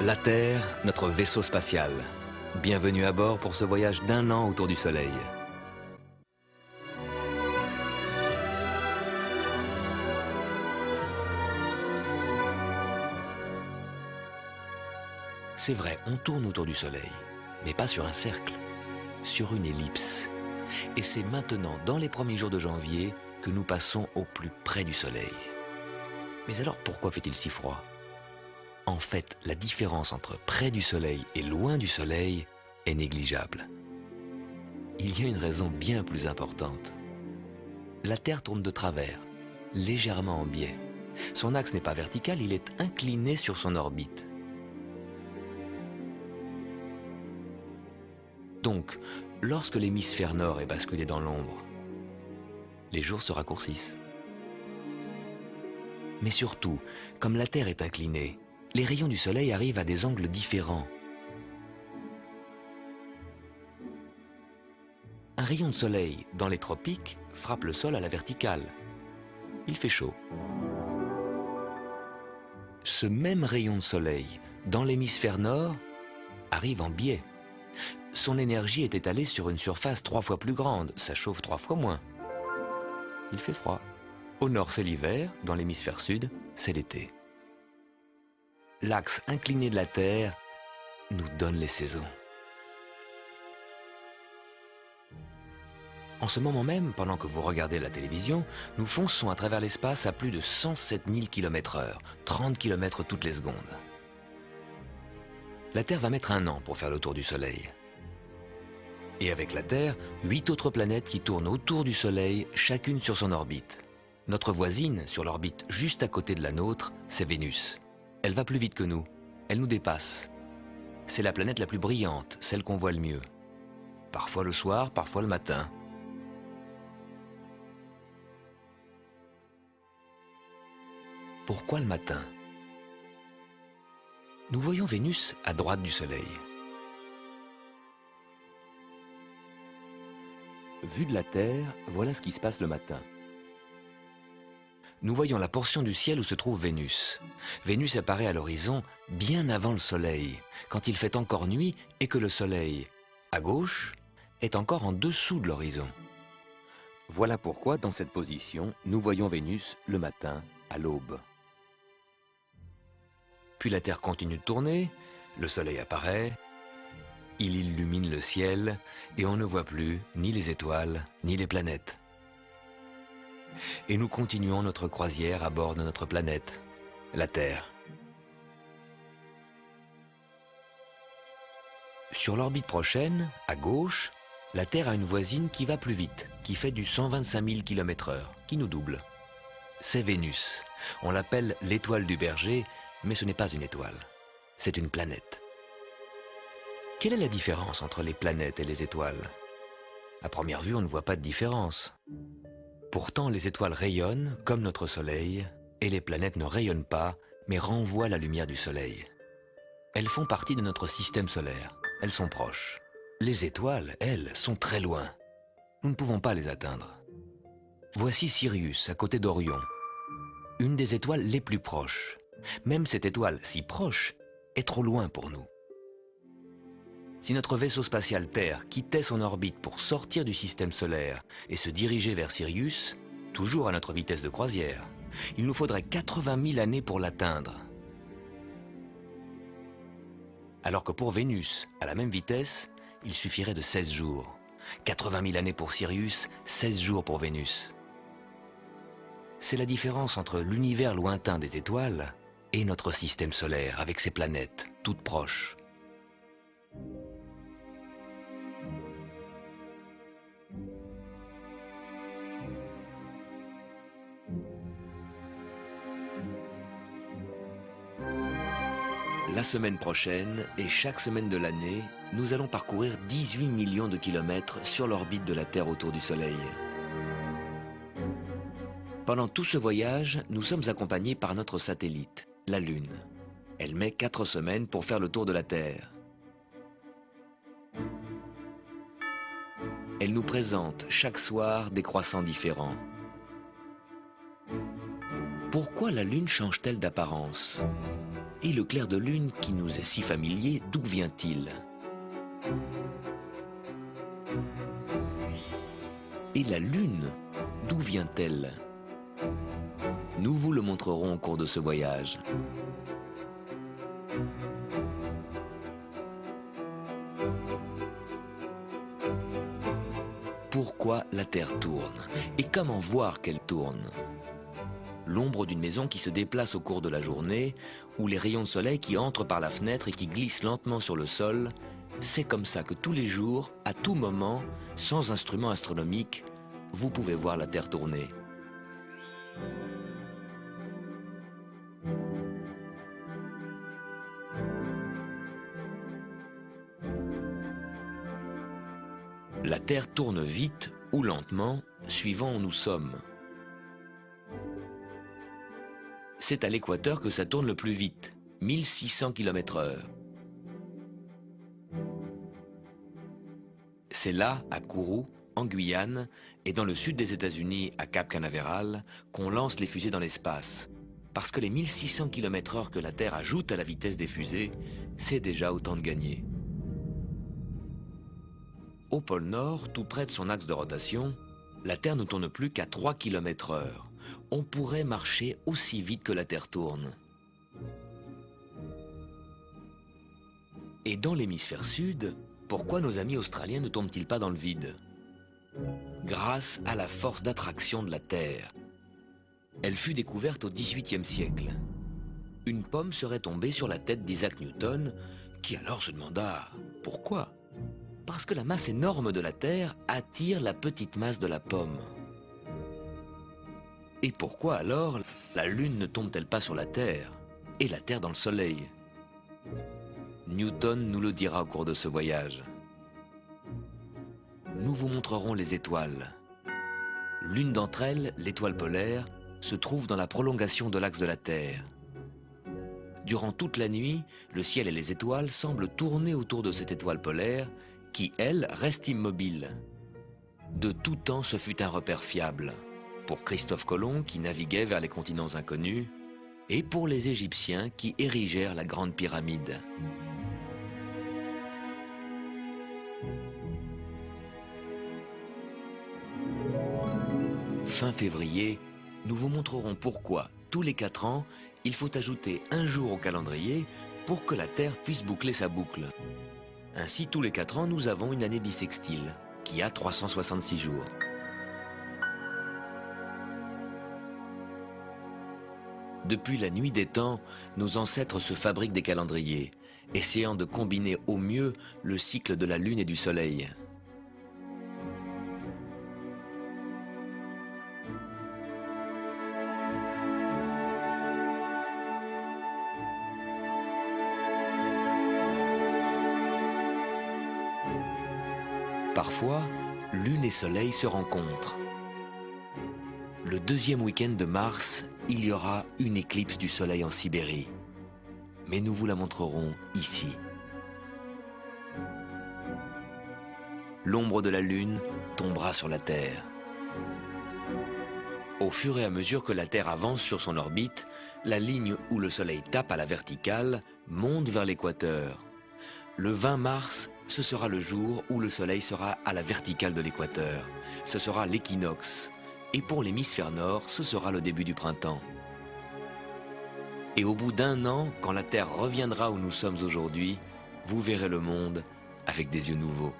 La Terre, notre vaisseau spatial. Bienvenue à bord pour ce voyage d'1 an autour du Soleil. C'est vrai, on tourne autour du Soleil, mais pas sur un cercle, sur une ellipse. Et c'est maintenant, dans les premiers jours de janvier, que nous passons au plus près du Soleil. Mais alors pourquoi fait-il si froid ? En fait, la différence entre près du Soleil et loin du Soleil est négligeable. Il y a une raison bien plus importante. La Terre tourne de travers, légèrement en biais. Son axe n'est pas vertical, il est incliné sur son orbite. Donc, lorsque l'hémisphère nord est basculé dans l'ombre, les jours se raccourcissent. Mais surtout, comme la Terre est inclinée, les rayons du Soleil arrivent à des angles différents. Un rayon de soleil dans les tropiques frappe le sol à la verticale. Il fait chaud. Ce même rayon de soleil dans l'hémisphère nord arrive en biais. Son énergie est étalée sur une surface 3 fois plus grande, ça chauffe 3 fois moins. Il fait froid. Au nord, c'est l'hiver, dans l'hémisphère sud, c'est l'été. L'axe incliné de la Terre nous donne les saisons. En ce moment même, pendant que vous regardez la télévision, nous fonçons à travers l'espace à plus de 107 000 km/h, 30 km toutes les secondes. La Terre va mettre 1 an pour faire le tour du Soleil. Et avec la Terre, 8 autres planètes qui tournent autour du Soleil, chacune sur son orbite. Notre voisine, sur l'orbite juste à côté de la nôtre, c'est Vénus. Elle va plus vite que nous, elle nous dépasse. C'est la planète la plus brillante, celle qu'on voit le mieux. Parfois le soir, parfois le matin. Pourquoi le matin ? Nous voyons Vénus à droite du Soleil. Vu de la Terre, voilà ce qui se passe le matin. Nous voyons la portion du ciel où se trouve Vénus. Vénus apparaît à l'horizon bien avant le Soleil, quand il fait encore nuit et que le Soleil, à gauche, est encore en dessous de l'horizon. Voilà pourquoi, dans cette position, nous voyons Vénus le matin, à l'aube. Puis la Terre continue de tourner, le Soleil apparaît, il illumine le ciel et on ne voit plus ni les étoiles ni les planètes. Et nous continuons notre croisière à bord de notre planète, la Terre. Sur l'orbite prochaine, à gauche, la Terre a une voisine qui va plus vite, qui fait du 125 000 km/h, qui nous double. C'est Vénus. On l'appelle l'étoile du berger, mais ce n'est pas une étoile, c'est une planète. Quelle est la différence entre les planètes et les étoiles ? À première vue, on ne voit pas de différence. Pourtant, les étoiles rayonnent, comme notre Soleil, et les planètes ne rayonnent pas, mais renvoient la lumière du Soleil. Elles font partie de notre système solaire, elles sont proches. Les étoiles, elles, sont très loin. Nous ne pouvons pas les atteindre. Voici Sirius, à côté d'Orion, une des étoiles les plus proches. Même cette étoile si proche est trop loin pour nous. Si notre vaisseau spatial Terre quittait son orbite pour sortir du système solaire et se diriger vers Sirius, toujours à notre vitesse de croisière, il nous faudrait 80 000 années pour l'atteindre. Alors que pour Vénus, à la même vitesse, il suffirait de 16 jours. 80 000 années pour Sirius, 16 jours pour Vénus. C'est la différence entre l'univers lointain des étoiles et notre système solaire avec ses planètes, toutes proches. La semaine prochaine et chaque semaine de l'année, nous allons parcourir 18 millions de kilomètres sur l'orbite de la Terre autour du Soleil. Pendant tout ce voyage, nous sommes accompagnés par notre satellite, la Lune. Elle met 4 semaines pour faire le tour de la Terre. Elle nous présente chaque soir des croissants différents. Pourquoi la Lune change-t-elle d'apparence ? Et le clair de lune qui nous est si familier, d'où vient-il? Et la lune, d'où vient-elle? Nous vous le montrerons au cours de ce voyage. Pourquoi la Terre tourne? Et comment voir qu'elle tourne? L'ombre d'une maison qui se déplace au cours de la journée, ou les rayons de soleil qui entrent par la fenêtre et qui glissent lentement sur le sol, c'est comme ça que tous les jours, à tout moment, sans instrument astronomique, vous pouvez voir la Terre tourner. La Terre tourne vite ou lentement, suivant où nous sommes. C'est à l'équateur que ça tourne le plus vite, 1600 km/h. C'est là, à Kourou, en Guyane, et dans le sud des États-Unis, à Cap Canaveral, qu'on lance les fusées dans l'espace. Parce que les 1600 km/h que la Terre ajoute à la vitesse des fusées, c'est déjà autant de gagné. Au pôle Nord, tout près de son axe de rotation, la Terre ne tourne plus qu'à 3 km/h. On pourrait marcher aussi vite que la Terre tourne. Et dans l'hémisphère sud, pourquoi nos amis australiens ne tombent-ils pas dans le vide? Grâce à la force d'attraction de la Terre. Elle fut découverte au XVIIIe siècle. Une pomme serait tombée sur la tête d'Isaac Newton, qui alors se demanda pourquoi? Parce que la masse énorme de la Terre attire la petite masse de la pomme. Et pourquoi alors la Lune ne tombe-t-elle pas sur la Terre et la Terre dans le Soleil? Newton nous le dira au cours de ce voyage. Nous vous montrerons les étoiles. L'une d'entre elles, l'étoile polaire, se trouve dans la prolongation de l'axe de la Terre. Durant toute la nuit, le ciel et les étoiles semblent tourner autour de cette étoile polaire qui, elle, reste immobile. De tout temps, ce fut un repère fiable. Pour Christophe Colomb, qui naviguait vers les continents inconnus, et pour les Égyptiens qui érigèrent la Grande Pyramide. Fin février, nous vous montrerons pourquoi, tous les 4 ans, il faut ajouter un jour au calendrier pour que la Terre puisse boucler sa boucle. Ainsi, tous les 4 ans, nous avons une année bissextile, qui a 366 jours. Depuis la nuit des temps, nos ancêtres se fabriquent des calendriers, essayant de combiner au mieux le cycle de la Lune et du Soleil. Parfois, Lune et Soleil se rencontrent. Le deuxième week-end de mars, il y aura une éclipse du Soleil en Sibérie. Mais nous vous la montrerons ici. L'ombre de la Lune tombera sur la Terre. Au fur et à mesure que la Terre avance sur son orbite, la ligne où le Soleil tape à la verticale monte vers l'équateur. Le 20 mars, ce sera le jour où le Soleil sera à la verticale de l'équateur. Ce sera l'équinoxe. Et pour l'hémisphère nord, ce sera le début du printemps. Et au bout d'1 an, quand la Terre reviendra où nous sommes aujourd'hui, vous verrez le monde avec des yeux nouveaux.